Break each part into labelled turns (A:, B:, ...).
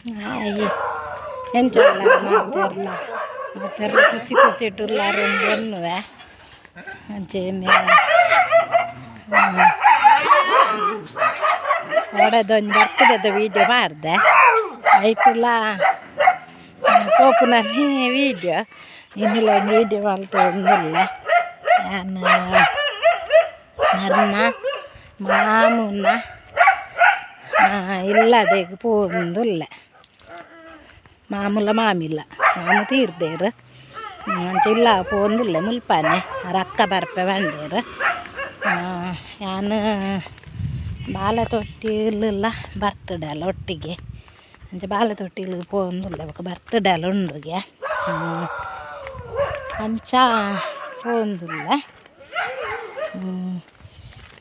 A: Hai, encola materla, materla kusi tularun benu ya, anjene. Ada don birthday da video ಮಾಡ್ದೆ ಐತಲ್ಲ ಪೋಪುನ video ಇನ್ನಿಲ್ಲ video ಮಾಡ್ತೊಂದಿಲ್ಲ ನಾನು ನರ್ನ ಮಾಮುನ ಇಲ್ಲದೆಗೆ ಪೋಂದಿಲ್ಲ ಮಾಮೂಲ ಮಾಮಿಲ್ಲ ಮಾಮು ತೀರ್ದೇರು ಅಂಚಿಲ್ಲ ಪೋಂದಿಲ್ಲ ಮುಲ್ಪಾನೆ ರಕ್ಕ ಬರ್ಪೆ ಬಂಡೇರು ನಾನು ಬಾಲ ತೊಟ್ಟಿಲಿಲ್ಲ ಬರ್ತಡೇ ಅಲ್ಲ ಒಟ್ಟಿಗೆ ಅಂಚೆ ಬಾಲ ತೊಟ್ಟಿಲಿಗೆ ಪೋಂದಿಲ್ಲ ಅವಕ್ಕೆ ಬರ್ತಡೇ ಅಲ್ಲ ಉಂಡ್ರಿಗೆ ಅಂಚ ಪೋಂದಿಲ್ಲ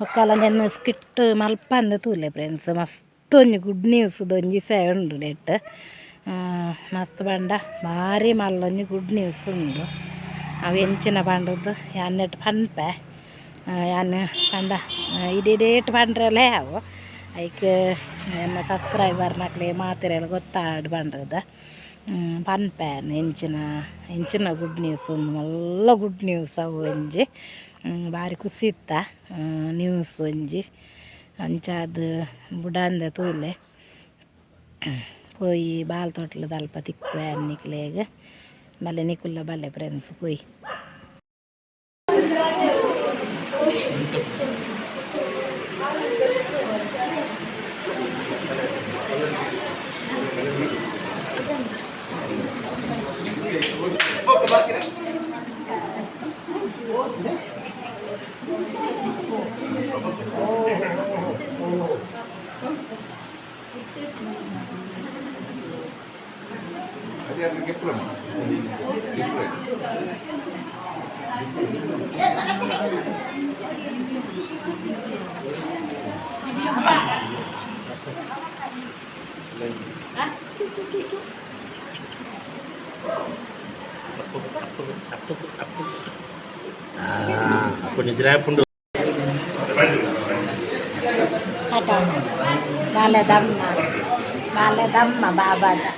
A: ಒಕ್ಕಲ ನೆನ್ನ ಸ್ಕಿಟ್ ಮಲ್ಪ ಅಂದ ತೂಲೆ ಫ್ರೆಂಡ್ಸ್ ಮಸ್ತ್ ಒಂಜಿ ಗುಡ್ ನ್ಯೂಸ್ ದೊಂಜಿ ಸೇ ಉಂಡು ನೆಟ್ ಮಸ್ತ್ ಬಂಡ ಭಾರಿ ಮಲ್ಲೊಂಜಿ ಗುಡ್ ನ್ಯೂಸ್ ಉಂಡು ಅವು ಎಂಚಿನ ಬಂಡದ್ದು ಯಾನ್ ನೆಟ್ ಪನ್ಪೆ ಯಾನ್ ಪಂಡ ಇಡೀಡೇಟ್ ಪಂಡ್ರಲ್ಲೇ ಅವು ಐಕ್ ನನ್ನ ಸಬ್ಸ್ಕ್ರೈಬರ್ ನಕ್ಲೆ ಮಾತಿರೆಲ್ಲ ಗೊತ್ತಾಡು ಬಂಡದ ಪನ್ಪೇನ್ ಎಂಚಿನ ಗುಡ್ ನ್ಯೂಸ್ ಉಂಡು ಮಲ್ಲ ಗುಡ್ ನ್ಯೂಸ್ ಅವು ಒಂಜಿ ಭಾರಿ ಖುಷಿ ಇತ್ತ ನ್ಯೂಸ್ ಒಂಜಿ ಅಂಚಾದ ಬುಡಂದ ತೂಲೆ ಪೋಯಿ ಬಾಲ್ ತೊಟ್ಲದ ಅಲ್ಪ ತಿಕ್ಕುವೆ ಅನ್ನಿಕ್ಲೆಗೆ ಬಲ್ಲೆ ನಿಕುಲ್ಲ ಬಲ್ಲೆ ಫ್ರೆಂಡ್ಸ್ ಪೋಯಿ
B: aku nigeria pundu
A: bale damma babada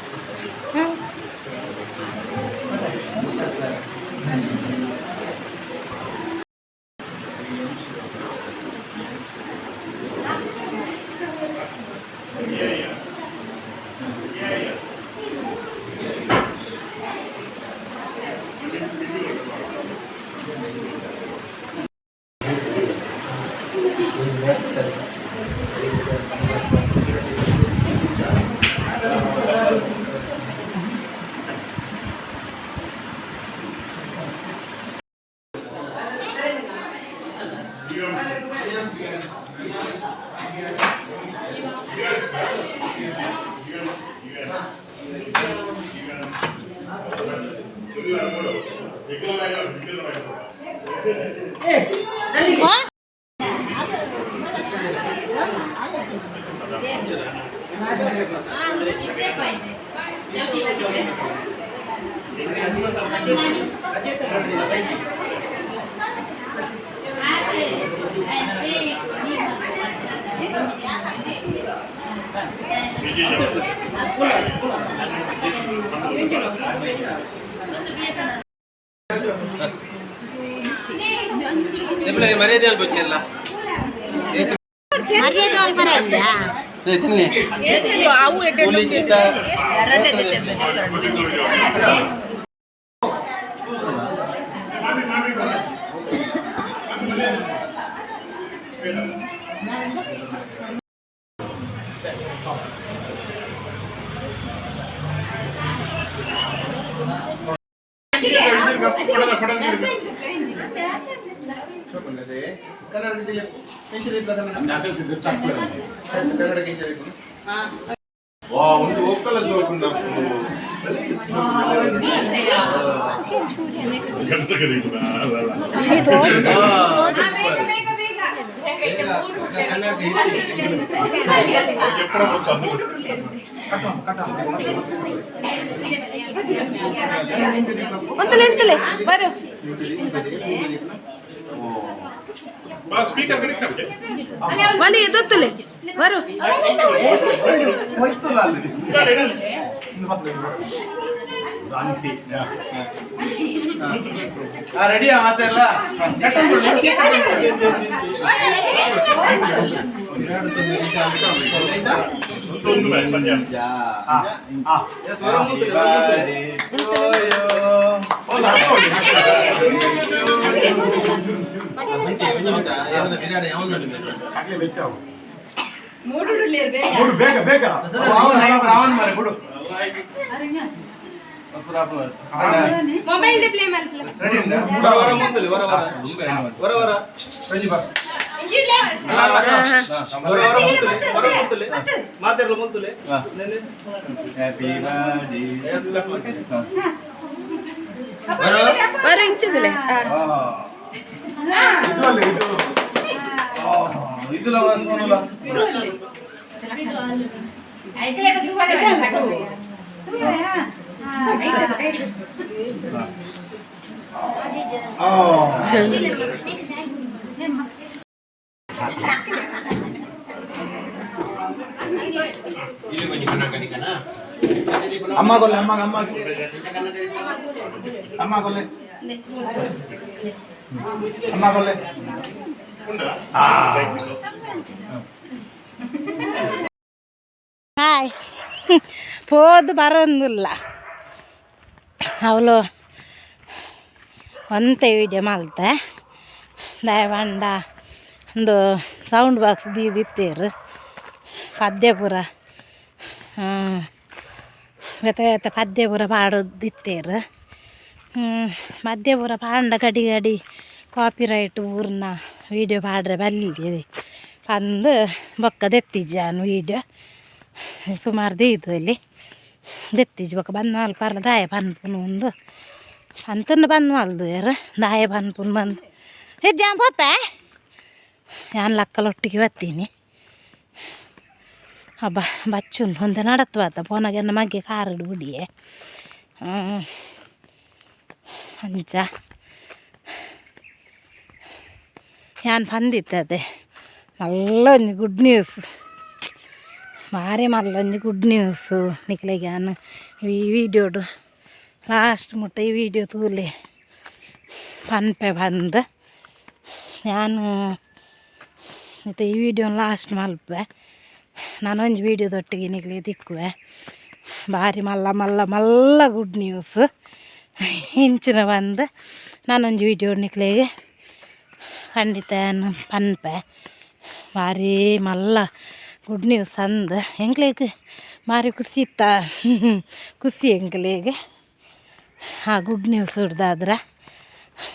B: ಮರ್ಯಾದೆ ಬಚ್ಚಿರಲ್ಲ ಒಂದು ಒಕ್ಕಲ ಸೋಕುಂಡ
A: ಎಂತಲೇ ಬರು
B: ಸ್ಪೀಕರ್ ಕನೆಕ್ಟ್ ಆಗ್ತದೆ
A: ಬನ್ನಿ ಎತ್ತುತ್ತಲೆ ಬರು
B: ರೆಡಿಯಾ ಮಾತೆಲ್ಲ
C: ಬೇಗ ಬೇಗ
B: ರಾವಣ ಮಾರೆ ಬಿಡು
D: ಮೊಬೈಲ್ ಪ್ಲೇ ಮಾಡಿ
C: ಮಾತಾಡಲು ಮುಂತಲೆ
B: ಹ್ಯಾಪಿ
A: ಬರು ಇಂಚಿದಲೆ
B: ಇದು ಸೋನುಲ
C: ಅಮ್ಮ ಕೊಲ್ಲೆ ಅಮ್ಮ ಅಮ್ಮ ಅಮ್ಮ ಕೊಲ್ಲೆ ಅಮ್ಮ ಕೊಲ್ಲೆ
A: ಹಾಯ್ ಹೋದು ಬರೋದಿಲ್ಲ ಅವಳು ಒಂತೆ ವಿಡಿಯೋ ಮಲ್ತೆ ದಯವಂಡ ಒಂದು ಸೌಂಡ್ ಬಾಕ್ಸ್ ದೀದಿತ್ತೇರು ಪದ್ಯಪುರ ವ್ಯತ ಪದ್ಯಪುರ ಪಾಡೋದಿತ್ತೇರು ಪದ್ಯಪುರ ಪಾಂಡ ಗಡಿ ಗಡಿ ಕಾಪಿರೈಟ್ ಊರ್ನ ವೀಡಿಯೋ ಪಾಡ್ರೆ ಬಲ್ಲಿ ಪಂದು ಬೊಕ್ಕ ದೆತ್ತಿಜ್ಜಾನು ವೀಡಿಯೋ ಸುಮಾರು ದೀದು ಇಲ್ಲಿ ದೆತ್ತಿಜ್ ಬೊಕ್ಕ ಬಂದು ಮಲ್ ಪರ್ಲ ದಾಯ ಪನ್ಪುನು ಒಂದು ಅಂತನ್ನು ಬಂದು ಮಲ್ದು ಯಾರು ದಾಯ ಪನ್ಪುನು ಬಂದು ಹೆಜ್ಜಾಂ ಪೋಪ ನಾನು ಲಕ್ಕಲೊಟ್ಟಿಗೆ ಬರ್ತೀನಿ ಹಬ್ಬ ಬಚ್ಚುಂಡು ಒಂದೆ ನಡತ್ವಾತ ಪೋನಾಗೆನ್ನ ಮಗೆ ಕಾರಡು ಬಿಡಿಯೇ ಅಂಚ ಯಾನ್ ಬಂದಿತ್ತದೆ ಮಲ್ಲೊಂದು ಗುಡ್ ನ್ಯೂಸ್ ಮಾರೆ ಮಲ್ಲೊಂದು ಗುಡ್ ನ್ಯೂಸು ನಿಕ್ಲೆಗೆ ನಾನು ಈ ವಿಡಿಯೋಡು ಲಾಸ್ಟ್ ಮುಟ್ಟ ಈ ವಿಡಿಯೋ ತೂಲೆ ಪನ್ಪೆ ಬಂದು ನಾನು ಮತ್ತು ಈ ವಿಡಿಯೋ ಲಾಸ್ಟ್ ಮಲ್ಪೆ ನಾನೊಂದು ವಿಡಿಯೋದೊಟ್ಟಿಗೆ ನಿಕ್ಲೆ ದಿಕ್ಕುವೆ ಭಾರಿ ಮಲ್ಲ ಮಲ್ಲ ಮಲ್ಲ ಗುಡ್ ನ್ಯೂಸ್ ಇಂಚಿನ ಬಂದು ನಾನೊಂದು ವಿಡಿಯೋ ನಿಕ್ಲೆಗೆ ಖಂಡಿತ ಪನ್ಪೆ ಭಾರಿ ಮಲ್ಲ ಗುಡ್ ನ್ಯೂಸ್ ಅಂದು ಎಂಕ್ಲೆಗೆ ಭಾರಿ ಖುಷಿ ಇತ್ತ ಖುಷಿ ಎಂಕ್ಲೆಗೆ ಆ ಗುಡ್ ನ್ಯೂಸ್ ಹಿಡ್ದಾದ್ರೆ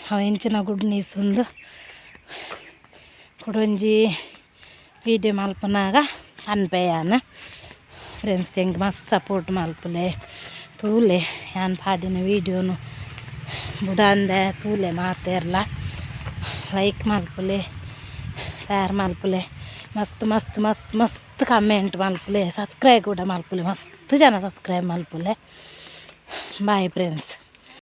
A: ಅವ ಇಂಚಿನ ಗುಡ್ ನ್ಯೂಸ್ ಒಂದು ಕೊಡೊಂಜಿ ವಿಡಿಯೋ ಮಲ್ಪನಾಗ ಅನ್ಪೆ ಯಾನು ಫ್ರೆಂಡ್ಸ್ ಹೆಂಗೆ ಮಸ್ತ್ ಸಪೋರ್ಟ್ ಮಲ್ಪಲೆ ತೂಲೆ ಯಾನ್ ಪಾಡಿನ ವೀಡಿಯೋನು ಬುಡಂದೆ ತೂಲೆ ಮಾತೆರ್ಲ ಲೈಕ್ ಮಲ್ಪಲೆ ಶೇರ್ ಮಲ್ಪಲೆ ಮಸ್ತ್ ಮಸ್ತ್ ಮಸ್ತ್ ಮಸ್ತ್ ಕಮೆಂಟ್ ಮಲ್ಪಲೆ ಸಬ್ಸ್ಕ್ರೈಬ್ ಕೂಡ ಮಲ್ಪಲೆ ಮಸ್ತ್ ಜನ ಸಬ್ಸ್ಕ್ರೈಬ್ ಮಲ್ಪಲೆ ಬಾಯ್ ಫ್ರೆಂಡ್ಸ್.